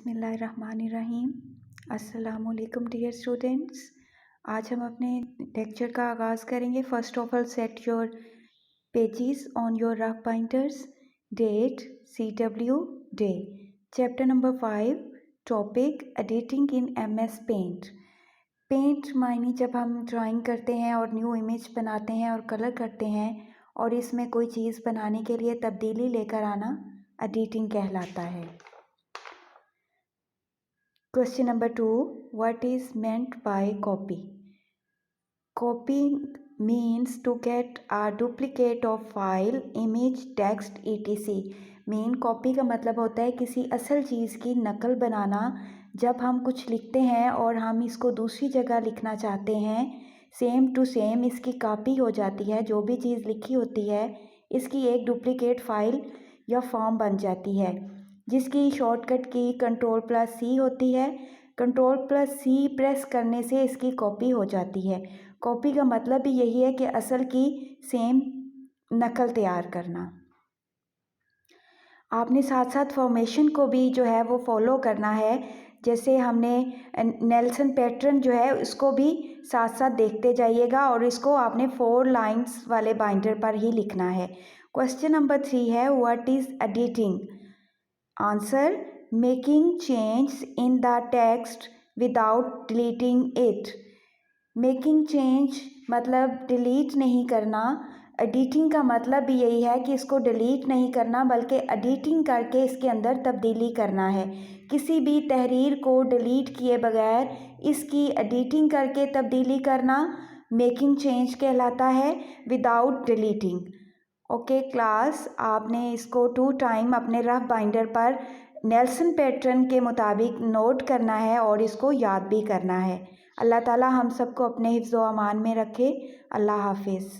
बिस्मिल्लाहिर्रहमानिर्रहीम। अस्सलामुअलैकुम dear students. आज हम अपने लेक्चर का आगाज़ करेंगे। First of all set your pages on your rough binders. Date CW day. Chapter number 5 topic editing in MS paint. Paint मायने जब हम ड्राइंग करते हैं और न्यू इमेज बनाते हैं और कलर करते हैं और इसमें कोई चीज़ बनाने के लिए तब्दीली लेकर आना एडिटिंग कहलाता है। Question number 2. What is meant by copy? Copying means to get a duplicate of file, image, text, etc. Main copy का मतलब होता है किसी असल चीज़ की नकल बनाना। जब हम कुछ लिखते हैं और हम इसको दूसरी जगह लिखना चाहते हैं, सेम टू सेम इसकी कॉपी हो जाती है। जो भी चीज़ लिखी होती है इसकी एक डुप्लीकेट फ़ाइल या फॉर्म बन जाती है, जिसकी शॉर्टकट की Ctrl+C होती है। Ctrl+C प्रेस करने से इसकी कॉपी हो जाती है। कॉपी का मतलब भी यही है कि असल की सेम नकल तैयार करना। आपने साथ साथ फॉर्मेशन को भी जो है वो फॉलो करना है। जैसे हमने नेल्सन पैटर्न जो है उसको भी साथ साथ देखते जाइएगा और इसको आपने 4 लाइंस वाले बाइंडर पर ही लिखना है। क्वेश्चन नंबर 3 है what is editing? Answer making change in the text without deleting it. Making change मतलब डिलीट नहीं करना। एडिटिंग का मतलब भी यही है कि इसको डिलीट नहीं करना बल्कि एडिटिंग करके इसके अंदर तब्दीली करना है। किसी भी तहरीर को डिलीट किए बगैर इसकी एडिटिंग करके तब्दीली करना मेकिंग चेंज कहलाता है, विदाउट डिलीटिंग। ओके क्लास, आपने इसको 2 टाइम अपने रफ बाइंडर पर नेल्सन पैटर्न के मुताबिक नोट करना है और इसको याद भी करना है। अल्लाह ताला हम सबको अपने हिफ्ज़ व अमान में रखे। अल्लाह हाफिज़।